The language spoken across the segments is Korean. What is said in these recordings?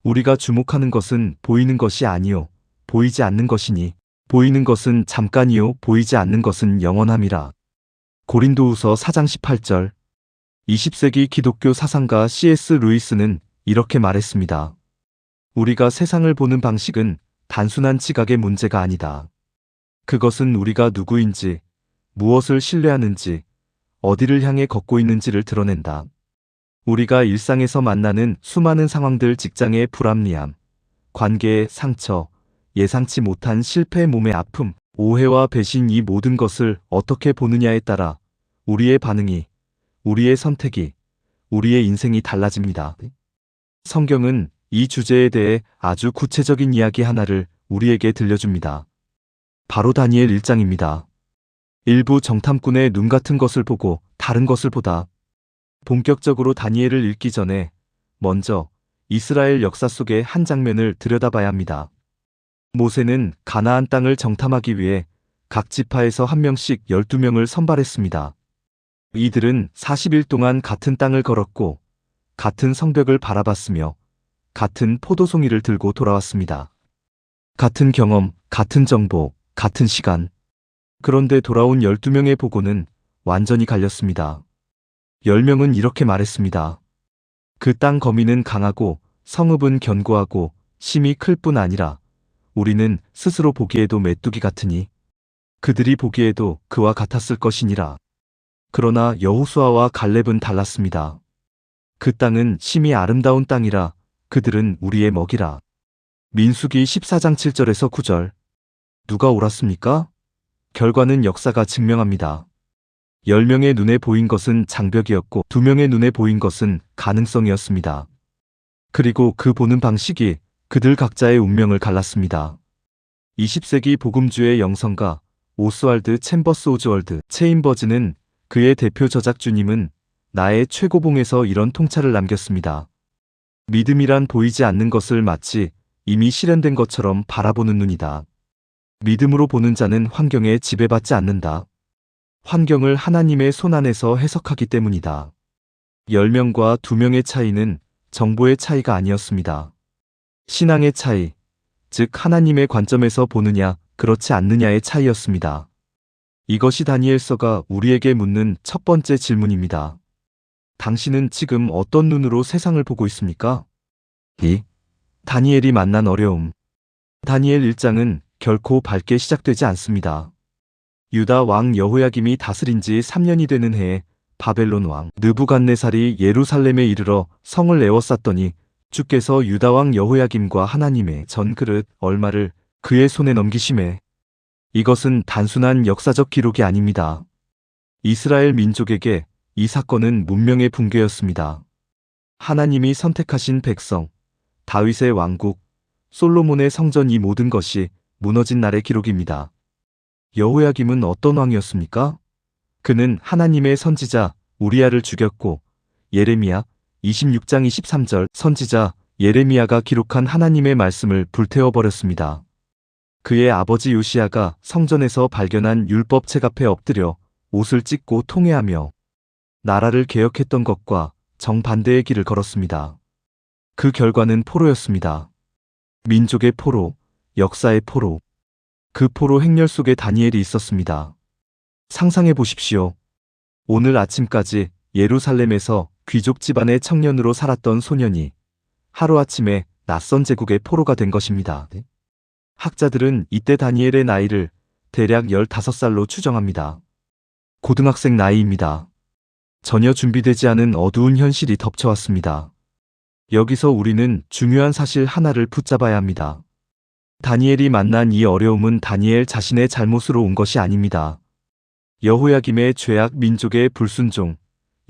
우리가 주목하는 것은 보이는 것이 아니요 보이지 않는 것이니 보이는 것은 잠깐이요 보이지 않는 것은 영원함이라. 고린도후서 4장 18절. 20세기 기독교 사상가 C.S. 루이스는 이렇게 말했습니다. 우리가 세상을 보는 방식은 단순한 지각의 문제가 아니다. 그것은 우리가 누구인지, 무엇을 신뢰하는지, 어디를 향해 걷고 있는지를 드러낸다. 우리가 일상에서 만나는 수많은 상황들, 직장의 불합리함, 관계의 상처, 예상치 못한 실패, 몸의 아픔, 오해와 배신, 이 모든 것을 어떻게 보느냐에 따라 우리의 반응이, 우리의 선택이, 우리의 인생이 달라집니다. 성경은 이 주제에 대해 아주 구체적인 이야기 하나를 우리에게 들려줍니다. 바로 다니엘 1장입니다. 일부 정탐꾼의 눈 같은 것을 보고 다른 것을 보다. 본격적으로 다니엘을 읽기 전에 먼저 이스라엘 역사 속의 한 장면을 들여다봐야 합니다. 모세는 가나안 땅을 정탐하기 위해 각 지파에서 한 명씩 12명을 선발했습니다. 이들은 40일 동안 같은 땅을 걸었고 같은 성벽을 바라봤으며 같은 포도송이를 들고 돌아왔습니다. 같은 경험, 같은 정보, 같은 시간. 그런데 돌아온 12명의 보고는 완전히 갈렸습니다. 10명은 이렇게 말했습니다. 그 땅 거미는 강하고 성읍은 견고하고 심이 클 뿐 아니라 우리는 스스로 보기에도 메뚜기 같으니 그들이 보기에도 그와 같았을 것이니라. 그러나 여호수아와 갈렙은 달랐습니다. 그 땅은 심이 아름다운 땅이라 그들은 우리의 먹이라. 민수기 14장 7절에서 9절. 누가 옳았습니까? 결과는 역사가 증명합니다. 10명의 눈에 보인 것은 장벽이었고 2명의 눈에 보인 것은 가능성이었습니다. 그리고 그 보는 방식이 그들 각자의 운명을 갈랐습니다. 20세기 복음주의 영성가 오스왈드 챔버스 오즈월드 체인버즈는 그의 대표 저작 주님은 나의 최고봉에서 이런 통찰을 남겼습니다. 믿음이란 보이지 않는 것을 마치 이미 실현된 것처럼 바라보는 눈이다. 믿음으로 보는 자는 환경에 지배받지 않는다. 환경을 하나님의 손 안에서 해석하기 때문이다. 10명과 2명의 차이는 정보의 차이가 아니었습니다. 신앙의 차이, 즉 하나님의 관점에서 보느냐 그렇지 않느냐의 차이였습니다. 이것이 다니엘서가 우리에게 묻는 첫 번째 질문입니다. 당신은 지금 어떤 눈으로 세상을 보고 있습니까? 다니엘이 만난 어려움. 다니엘 1장은 결코 밝게 시작되지 않습니다. 유다 왕 여호야김이 다스린 지 3년이 되는 해에 바벨론 왕 느부갓네살이 예루살렘에 이르러 성을 에워쌌더니 주께서 유다 왕 여호야김과 하나님의 전그릇 얼마를 그의 손에 넘기심에. 이것은 단순한 역사적 기록이 아닙니다. 이스라엘 민족에게 이 사건은 문명의 붕괴였습니다. 하나님이 선택하신 백성, 다윗의 왕국, 솔로몬의 성전, 이 모든 것이 무너진 날의 기록입니다. 여호야김은 어떤 왕이었습니까? 그는 하나님의 선지자 우리야를 죽였고 예레미야 26장 23절 선지자 예레미야가 기록한 하나님의 말씀을 불태워버렸습니다. 그의 아버지 요시야가 성전에서 발견한 율법책 앞에 엎드려 옷을 찢고 통회하며 나라를 개혁했던 것과 정반대의 길을 걸었습니다. 그 결과는 포로였습니다. 민족의 포로, 역사의 포로. 그 포로 행렬 속에 다니엘이 있었습니다. 상상해 보십시오. 오늘 아침까지 예루살렘에서 귀족 집안의 청년으로 살았던 소년이 하루아침에 낯선 제국의 포로가 된 것입니다. 학자들은 이때 다니엘의 나이를 대략 15살로 추정합니다. 고등학생 나이입니다. 전혀 준비되지 않은 어두운 현실이 덮쳐왔습니다. 여기서 우리는 중요한 사실 하나를 붙잡아야 합니다. 다니엘이 만난 이 어려움은 다니엘 자신의 잘못으로 온 것이 아닙니다. 여호야김의 죄악, 민족의 불순종,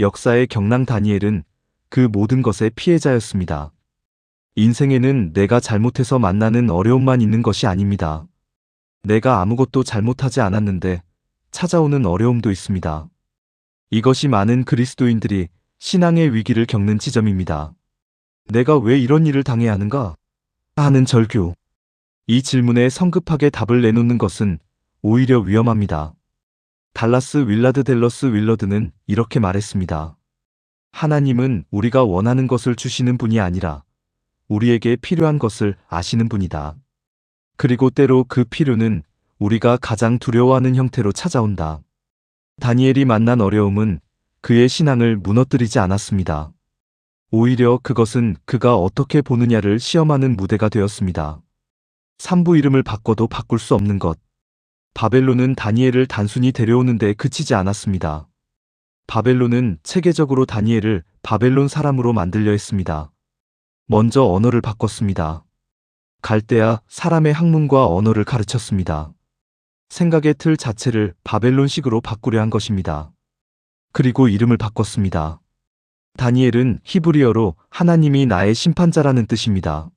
역사의 경랑, 다니엘은 그 모든 것의 피해자였습니다. 인생에는 내가 잘못해서 만나는 어려움만 있는 것이 아닙니다. 내가 아무것도 잘못하지 않았는데 찾아오는 어려움도 있습니다. 이것이 많은 그리스도인들이 신앙의 위기를 겪는 지점입니다. 내가 왜 이런 일을 당해야 하는가? 하는 절규. 이 질문에 성급하게 답을 내놓는 것은 오히려 위험합니다. 달라스 윌라드 댈러스 윌러드는 이렇게 말했습니다. 하나님은 우리가 원하는 것을 주시는 분이 아니라 우리에게 필요한 것을 아시는 분이다. 그리고 때로 그 필요는 우리가 가장 두려워하는 형태로 찾아온다. 다니엘이 만난 어려움은 그의 신앙을 무너뜨리지 않았습니다. 오히려 그것은 그가 어떻게 보느냐를 시험하는 무대가 되었습니다. 삼부 이름을 바꿔도 바꿀 수 없는 것. 바벨론은 다니엘을 단순히 데려오는 데 그치지 않았습니다. 바벨론은 체계적으로 다니엘을 바벨론 사람으로 만들려 했습니다. 먼저 언어를 바꿨습니다. 갈대아 사람의 학문과 언어를 가르쳤습니다. 생각의 틀 자체를 바벨론식으로 바꾸려 한 것입니다. 그리고 이름을 바꿨습니다. 다니엘은 히브리어로 하나님이 나의 심판자라는 뜻입니다.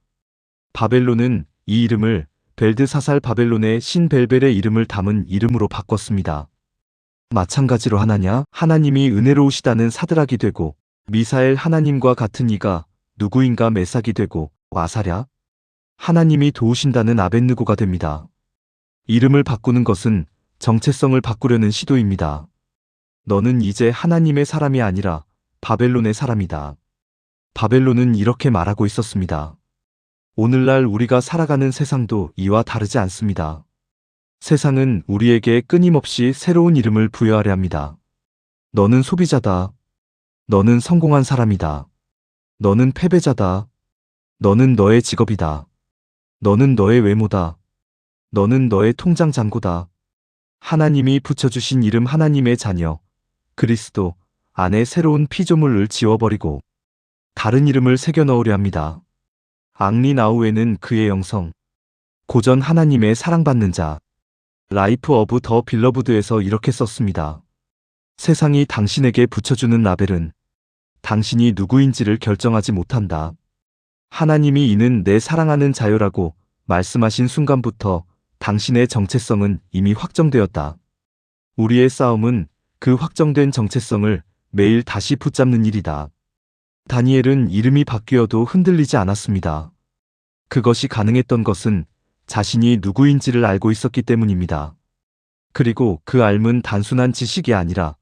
바벨론은 이 이름을 벨드사살 바벨론의 신벨벨의 이름을 담은 이름으로 바꿨습니다. 마찬가지로 하나님이 은혜로우시다는 사드락이 되고 미사엘 하나님과 같은 이가 누구인가 메삭이 되고 아사랴 하나님이 도우신다는 아벳느고가 됩니다. 이름을 바꾸는 것은 정체성을 바꾸려는 시도입니다. 너는 이제 하나님의 사람이 아니라 바벨론의 사람이다. 바벨론은 이렇게 말하고 있었습니다. 오늘날 우리가 살아가는 세상도 이와 다르지 않습니다. 세상은 우리에게 끊임없이 새로운 이름을 부여하려 합니다. 너는 소비자다. 너는 성공한 사람이다. 너는 패배자다. 너는 너의 직업이다. 너는 너의 외모다. 너는 너의 통장 잔고다. 하나님이 붙여주신 이름 하나님의 자녀, 그리스도 안에 새로운 피조물을 지워버리고 다른 이름을 새겨 넣으려 합니다. 앙리 나우에는 그의 영성, 고전 하나님의 사랑받는 자, 라이프 오브 더 빌러브드에서 이렇게 썼습니다. 세상이 당신에게 붙여주는 라벨은 당신이 누구인지를 결정하지 못한다. 하나님이 이는 내 사랑하는 자요라고 말씀하신 순간부터 당신의 정체성은 이미 확정되었다. 우리의 싸움은 그 확정된 정체성을 매일 다시 붙잡는 일이다. 다니엘은 이름이 바뀌어도 흔들리지 않았습니다. 그것이 가능했던 것은 자신이 누구인지를 알고 있었기 때문입니다. 그리고 그 알은 단순한 지식이 아니라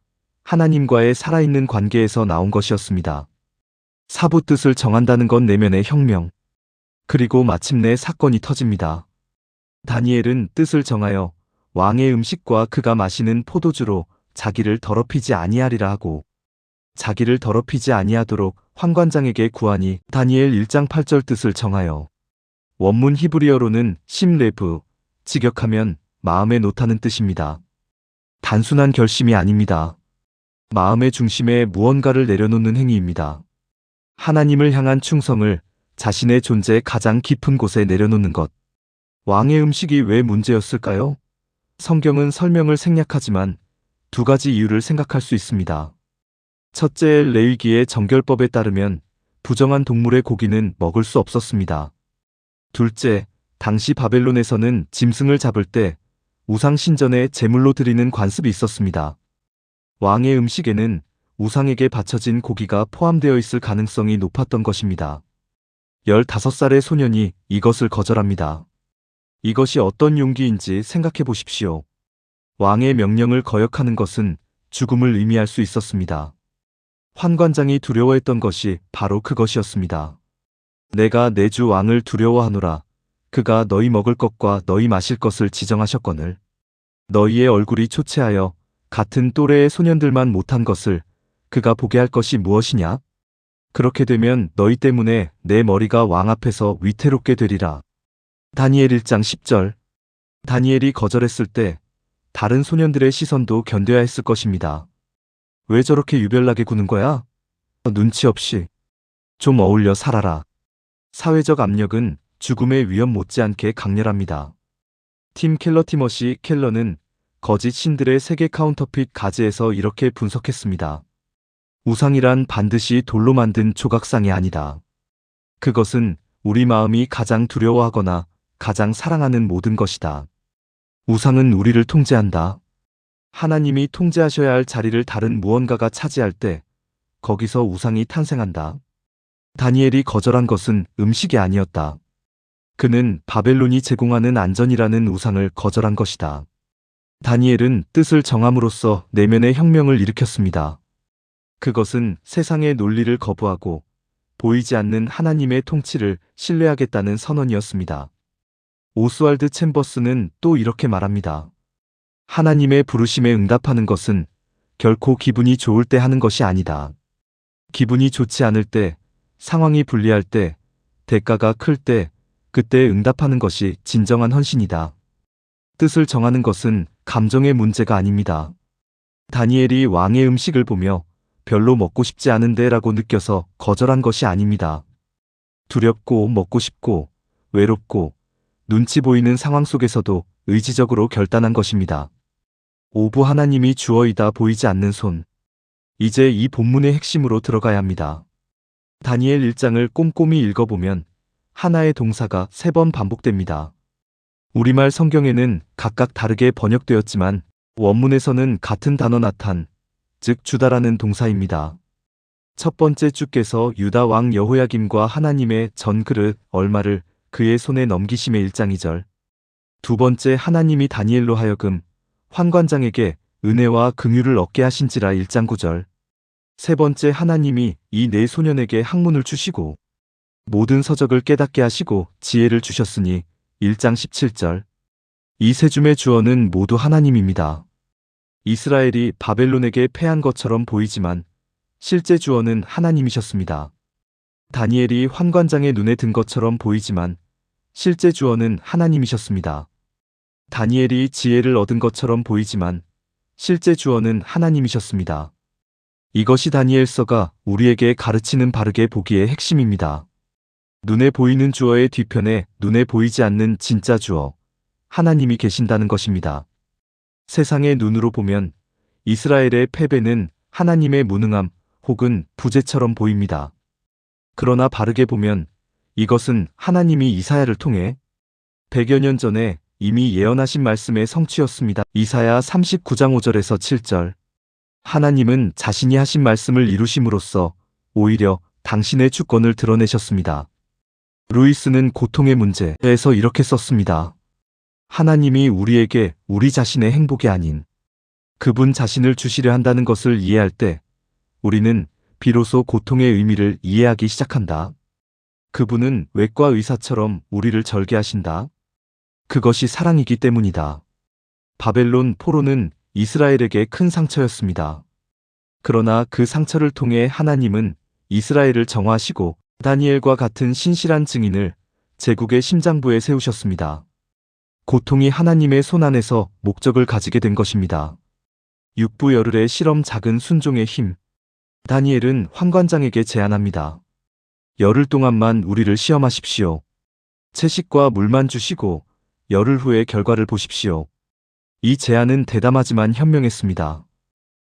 하나님과의 살아있는 관계에서 나온 것이었습니다. 사부 뜻을 정한다는 건 내면의 혁명. 그리고 마침내 사건이 터집니다. 다니엘은 뜻을 정하여 왕의 음식과 그가 마시는 포도주로 자기를 더럽히지 아니하리라 하고 자기를 더럽히지 아니하도록 환관장에게 구하니 다니엘 1장 8절 뜻을 정하여 원문 히브리어로는 심레브, 직역하면 마음에 놓다는 뜻입니다. 단순한 결심이 아닙니다. 마음의 중심에 무언가를 내려놓는 행위입니다. 하나님을 향한 충성을 자신의 존재의 가장 깊은 곳에 내려놓는 것. 왕의 음식이 왜 문제였을까요? 성경은 설명을 생략하지만 두 가지 이유를 생각할 수 있습니다. 첫째, 레위기의 정결법에 따르면 부정한 동물의 고기는 먹을 수 없었습니다. 둘째, 당시 바벨론에서는 짐승을 잡을 때 우상 신전에 제물로 드리는 관습이 있었습니다. 왕의 음식에는 우상에게 바쳐진 고기가 포함되어 있을 가능성이 높았던 것입니다. 15살의 소년이 이것을 거절합니다. 이것이 어떤 용기인지 생각해 보십시오. 왕의 명령을 거역하는 것은 죽음을 의미할 수 있었습니다. 환관장이 두려워했던 것이 바로 그것이었습니다. 내가 내 주 왕을 두려워하노라. 그가 너희 먹을 것과 너희 마실 것을 지정하셨거늘. 너희의 얼굴이 초췌하여 같은 또래의 소년들만 못한 것을 그가 보게 할 것이 무엇이냐? 그렇게 되면 너희 때문에 내 머리가 왕 앞에서 위태롭게 되리라. 다니엘 1장 10절. 다니엘이 거절했을 때 다른 소년들의 시선도 견뎌야 했을 것입니다. 왜 저렇게 유별나게 구는 거야? 눈치 없이. 좀 어울려 살아라. 사회적 압력은 죽음의 위험 못지않게 강렬합니다. 팀 켈러 켈러는 거짓 신들의 세계 카운터핏 가즈에서 이렇게 분석했습니다. 우상이란 반드시 돌로 만든 조각상이 아니다. 그것은 우리 마음이 가장 두려워하거나 가장 사랑하는 모든 것이다. 우상은 우리를 통제한다. 하나님이 통제하셔야 할 자리를 다른 무언가가 차지할 때 거기서 우상이 탄생한다. 다니엘이 거절한 것은 음식이 아니었다. 그는 바벨론이 제공하는 안전이라는 우상을 거절한 것이다. 다니엘은 뜻을 정함으로써 내면의 혁명을 일으켰습니다. 그것은 세상의 논리를 거부하고 보이지 않는 하나님의 통치를 신뢰하겠다는 선언이었습니다. 오스왈드 챔버스는 또 이렇게 말합니다. 하나님의 부르심에 응답하는 것은 결코 기분이 좋을 때 하는 것이 아니다. 기분이 좋지 않을 때, 상황이 불리할 때, 대가가 클 때, 그때 응답하는 것이 진정한 헌신이다. 뜻을 정하는 것은 감정의 문제가 아닙니다. 다니엘이 왕의 음식을 보며 별로 먹고 싶지 않은데 라고 느껴서 거절한 것이 아닙니다. 두렵고 먹고 싶고 외롭고 눈치 보이는 상황 속에서도 의지적으로 결단한 것입니다. 오부 하나님이 주어이다 보이지 않는 손. 이제 이 본문의 핵심으로 들어가야 합니다. 다니엘 1장을 꼼꼼히 읽어보면 하나의 동사가 3번 반복됩니다. 우리말 성경에는 각각 다르게 번역되었지만 원문에서는 같은 단어 나탄, 즉 주다라는 동사입니다. 첫 번째 주께서 유다 왕 여호야김과 하나님의 전 그릇 얼마를 그의 손에 넘기심의 1장 2절. 두 번째 하나님이 다니엘로 하여금 환관장에게 은혜와 긍휼을 얻게 하신지라 1장 9절. 세 번째 하나님이 이 네 소년에게 학문을 주시고 모든 서적을 깨닫게 하시고 지혜를 주셨으니 1장 17절. 이 세 줌의 주어는 모두 하나님입니다. 이스라엘이 바벨론에게 패한 것처럼 보이지만 실제 주어는 하나님이셨습니다. 다니엘이 환관장의 눈에 든 것처럼 보이지만 실제 주어는 하나님이셨습니다. 다니엘이 지혜를 얻은 것처럼 보이지만 실제 주어는 하나님이셨습니다. 이것이 다니엘서가 우리에게 가르치는 바르게 보기의 핵심입니다. 눈에 보이는 주어의 뒤편에 눈에 보이지 않는 진짜 주어, 하나님이 계신다는 것입니다. 세상의 눈으로 보면 이스라엘의 패배는 하나님의 무능함 혹은 부재처럼 보입니다. 그러나 바르게 보면 이것은 하나님이 이사야를 통해 100여 년 전에 이미 예언하신 말씀의 성취였습니다. 이사야 39장 5절에서 7절. 하나님은 자신이 하신 말씀을 이루심으로써 오히려 당신의 주권을 드러내셨습니다. 루이스는 고통의 문제에서 이렇게 썼습니다. 하나님이 우리에게 우리 자신의 행복이 아닌 그분 자신을 주시려 한다는 것을 이해할 때 우리는 비로소 고통의 의미를 이해하기 시작한다. 그분은 외과 의사처럼 우리를 절개하신다. 그것이 사랑이기 때문이다. 바벨론 포로는 이스라엘에게 큰 상처였습니다. 그러나 그 상처를 통해 하나님은 이스라엘을 정화하시고 다니엘과 같은 신실한 증인을 제국의 심장부에 세우셨습니다. 고통이 하나님의 손 안에서 목적을 가지게 된 것입니다. 육부 열흘의 실험 작은 순종의 힘. 다니엘은 환관장에게 제안합니다. 열흘 동안만 우리를 시험하십시오. 채식과 물만 주시고 열흘 후에 결과를 보십시오. 이 제안은 대담하지만 현명했습니다.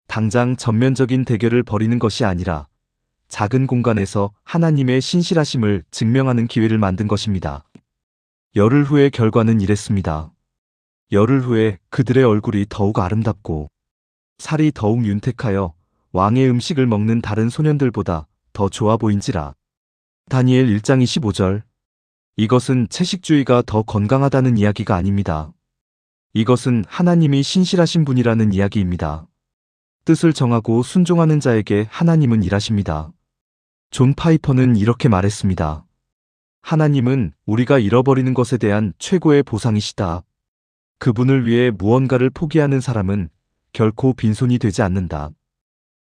당장 전면적인 대결을 벌이는 것이 아니라 작은 공간에서 하나님의 신실하심을 증명하는 기회를 만든 것입니다. 열흘 후의 결과는 이랬습니다. 열흘 후에 그들의 얼굴이 더욱 아름답고 살이 더욱 윤택하여 왕의 음식을 먹는 다른 소년들보다 더 좋아 보인지라. 다니엘 1장 25절. 이것은 채식주의가 더 건강하다는 이야기가 아닙니다. 이것은 하나님이 신실하신 분이라는 이야기입니다. 뜻을 정하고 순종하는 자에게 하나님은 일하십니다. 존 파이퍼는 이렇게 말했습니다. 하나님은 우리가 잃어버리는 것에 대한 최고의 보상이시다. 그분을 위해 무언가를 포기하는 사람은 결코 빈손이 되지 않는다.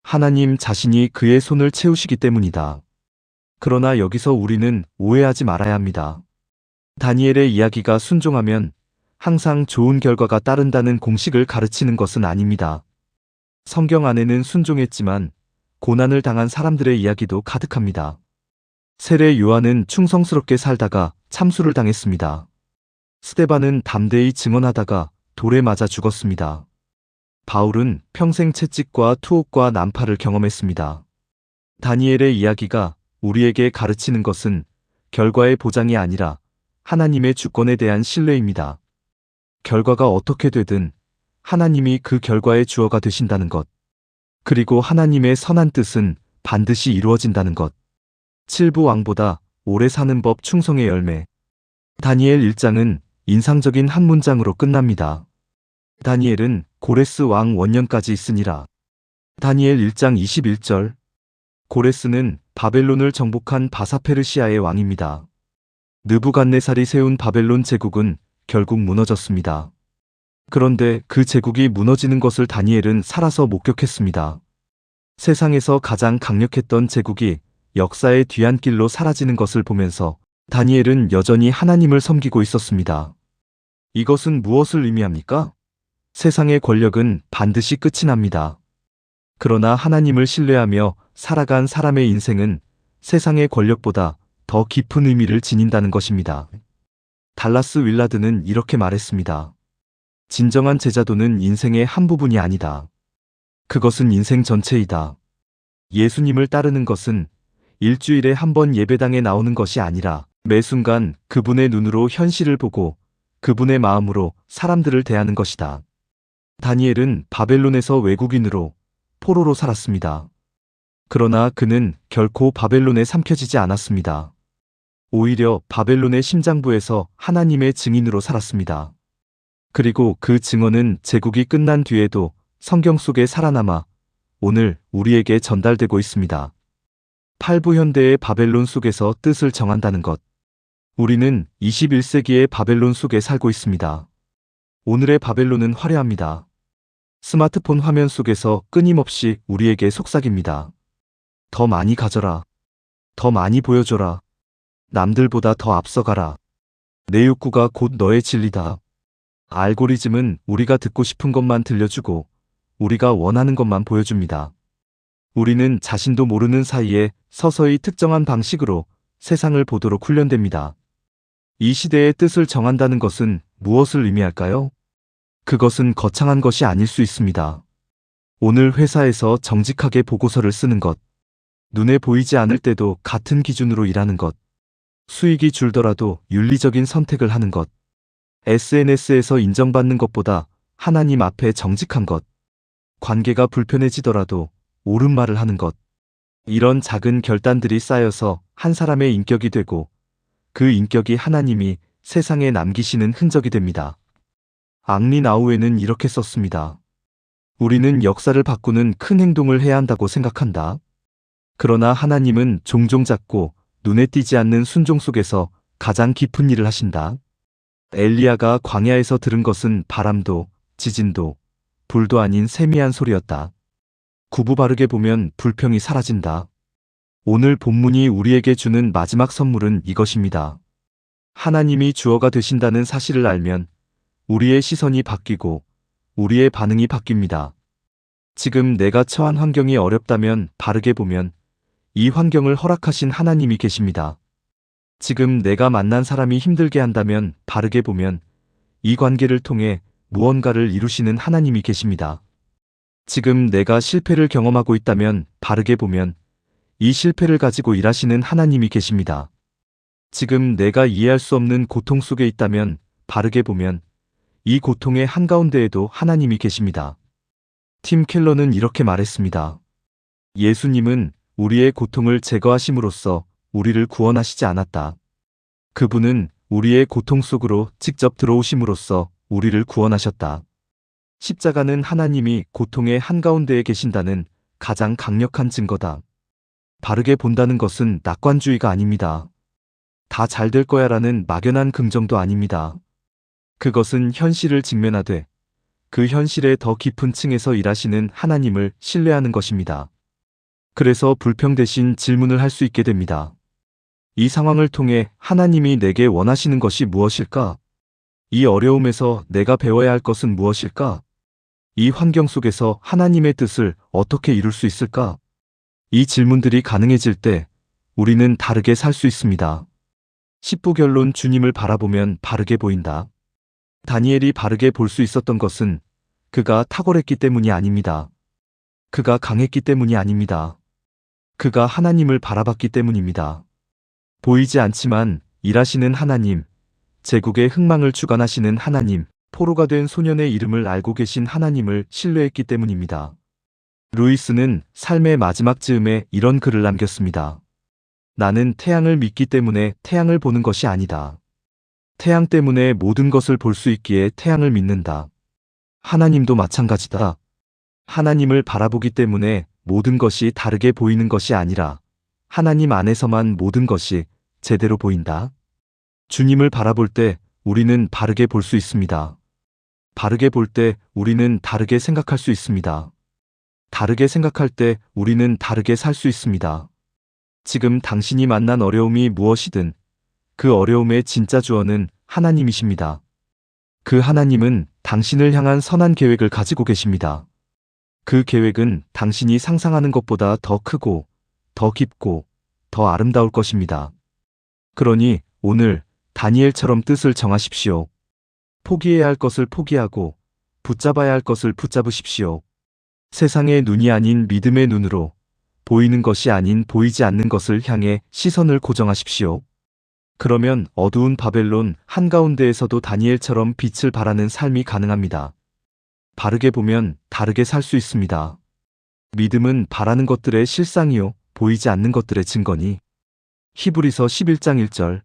하나님 자신이 그의 손을 채우시기 때문이다. 그러나 여기서 우리는 오해하지 말아야 합니다. 다니엘의 이야기가 순종하면 항상 좋은 결과가 따른다는 공식을 가르치는 것은 아닙니다. 성경 안에는 순종했지만 고난을 당한 사람들의 이야기도 가득합니다. 세례 요한은 충성스럽게 살다가 참수를 당했습니다. 스데반은 담대히 증언하다가 돌에 맞아 죽었습니다. 바울은 평생 채찍과 투옥과 난파를 경험했습니다. 다니엘의 이야기가 우리에게 가르치는 것은 결과의 보장이 아니라 하나님의 주권에 대한 신뢰입니다. 결과가 어떻게 되든 하나님이 그 결과의 주어가 되신다는 것. 그리고 하나님의 선한 뜻은 반드시 이루어진다는 것. 7부 왕보다 오래 사는 법 충성의 열매. 다니엘 1장은 인상적인 한 문장으로 끝납니다. 다니엘은 고레스 왕 원년까지 있으니라. 다니엘 1장 21절. 고레스는 바벨론을 정복한 바사페르시아의 왕입니다. 느부갓네살이 세운 바벨론 제국은 결국 무너졌습니다. 그런데 그 제국이 무너지는 것을 다니엘은 살아서 목격했습니다. 세상에서 가장 강력했던 제국이 역사의 뒤안길로 사라지는 것을 보면서 다니엘은 여전히 하나님을 섬기고 있었습니다. 이것은 무엇을 의미합니까? 세상의 권력은 반드시 끝이 납니다. 그러나 하나님을 신뢰하며 살아간 사람의 인생은 세상의 권력보다 더 깊은 의미를 지닌다는 것입니다. 달라스 윌라드는 이렇게 말했습니다. 진정한 제자도는 인생의 한 부분이 아니다. 그것은 인생 전체이다. 예수님을 따르는 것은 일주일에 한 번 예배당에 나오는 것이 아니라 매 순간 그분의 눈으로 현실을 보고 그분의 마음으로 사람들을 대하는 것이다. 다니엘은 바벨론에서 외국인으로 포로로 살았습니다. 그러나 그는 결코 바벨론에 삼켜지지 않았습니다. 오히려 바벨론의 심장부에서 하나님의 증인으로 살았습니다. 그리고 그 증언은 제국이 끝난 뒤에도 성경 속에 살아남아 오늘 우리에게 전달되고 있습니다. 8부 현대의 바벨론 속에서 뜻을 정한다는 것. 우리는 21세기의 바벨론 속에 살고 있습니다. 오늘의 바벨론은 화려합니다. 스마트폰 화면 속에서 끊임없이 우리에게 속삭입니다. 더 많이 가져라. 더 많이 보여줘라. 남들보다 더 앞서가라. 내 욕구가 곧 너의 진리다. 알고리즘은 우리가 듣고 싶은 것만 들려주고 우리가 원하는 것만 보여줍니다. 우리는 자신도 모르는 사이에 서서히 특정한 방식으로 세상을 보도록 훈련됩니다. 이 시대의 뜻을 정한다는 것은 무엇을 의미할까요? 그것은 거창한 것이 아닐 수 있습니다. 오늘 회사에서 정직하게 보고서를 쓰는 것, 눈에 보이지 않을 때도 같은 기준으로 일하는 것, 수익이 줄더라도 윤리적인 선택을 하는 것, SNS에서 인정받는 것보다 하나님 앞에 정직한 것, 관계가 불편해지더라도 옳은 말을 하는 것, 이런 작은 결단들이 쌓여서 한 사람의 인격이 되고 그 인격이 하나님이 세상에 남기시는 흔적이 됩니다. 앙리 나우에는 이렇게 썼습니다. 우리는 역사를 바꾸는 큰 행동을 해야 한다고 생각한다. 그러나 하나님은 종종 작고 눈에 띄지 않는 순종 속에서 가장 깊은 일을 하신다. 엘리야가 광야에서 들은 것은 바람도 지진도 불도 아닌 세미한 소리였다. 구부 바르게 보면 불평이 사라진다. 오늘 본문이 우리에게 주는 마지막 선물은 이것입니다. 하나님이 주어가 되신다는 사실을 알면 우리의 시선이 바뀌고 우리의 반응이 바뀝니다. 지금 내가 처한 환경이 어렵다면 바르게 보면 이 환경을 허락하신 하나님이 계십니다. 지금 내가 만난 사람이 힘들게 한다면 바르게 보면 이 관계를 통해 무언가를 이루시는 하나님이 계십니다. 지금 내가 실패를 경험하고 있다면 바르게 보면 이 실패를 가지고 일하시는 하나님이 계십니다. 지금 내가 이해할 수 없는 고통 속에 있다면 바르게 보면 이 고통의 한가운데에도 하나님이 계십니다. 팀 켈러는 이렇게 말했습니다. 예수님은 우리의 고통을 제거하심으로써 우리를 구원하시지 않았다. 그분은 우리의 고통 속으로 직접 들어오심으로써 우리를 구원하셨다. 십자가는 하나님이 고통의 한가운데에 계신다는 가장 강력한 증거다. 바르게 본다는 것은 낙관주의가 아닙니다. 다 잘 될 거야 라는 막연한 긍정도 아닙니다. 그것은 현실을 직면하되 그 현실의 더 깊은 층에서 일하시는 하나님을 신뢰하는 것입니다. 그래서 불평 대신 질문을 할 수 있게 됩니다. 이 상황을 통해 하나님이 내게 원하시는 것이 무엇일까? 이 어려움에서 내가 배워야 할 것은 무엇일까? 이 환경 속에서 하나님의 뜻을 어떻게 이룰 수 있을까? 이 질문들이 가능해질 때 우리는 다르게 살 수 있습니다. 10부 결론 주님을 바라보면 바르게 보인다. 다니엘이 바르게 볼 수 있었던 것은 그가 탁월했기 때문이 아닙니다. 그가 강했기 때문이 아닙니다. 그가 하나님을 바라봤기 때문입니다. 보이지 않지만 일하시는 하나님, 제국의 흥망을 주관하시는 하나님, 포로가 된 소년의 이름을 알고 계신 하나님을 신뢰했기 때문입니다. 루이스는 삶의 마지막 즈음에 이런 글을 남겼습니다. 나는 태양을 믿기 때문에 태양을 보는 것이 아니다. 태양 때문에 모든 것을 볼 수 있기에 태양을 믿는다. 하나님도 마찬가지다. 하나님을 바라보기 때문에 모든 것이 다르게 보이는 것이 아니라 하나님 안에서만 모든 것이 제대로 보인다. 주님을 바라볼 때 우리는 바르게 볼 수 있습니다. 바르게 볼 때 우리는 다르게 생각할 수 있습니다. 다르게 생각할 때 우리는 다르게 살 수 있습니다. 지금 당신이 만난 어려움이 무엇이든 그 어려움의 진짜 주어는 하나님이십니다. 그 하나님은 당신을 향한 선한 계획을 가지고 계십니다. 그 계획은 당신이 상상하는 것보다 더 크고, 더 깊고, 더 아름다울 것입니다. 그러니 오늘 다니엘처럼 뜻을 정하십시오. 포기해야 할 것을 포기하고 붙잡아야 할 것을 붙잡으십시오. 세상의 눈이 아닌 믿음의 눈으로, 보이는 것이 아닌 보이지 않는 것을 향해 시선을 고정하십시오. 그러면 어두운 바벨론 한가운데에서도 다니엘처럼 빛을 발하는 삶이 가능합니다. 바르게 보면 다르게 살 수 있습니다. 믿음은 바라는 것들의 실상이요, 보이지 않는 것들의 증거니. 히브리서 11장 1절.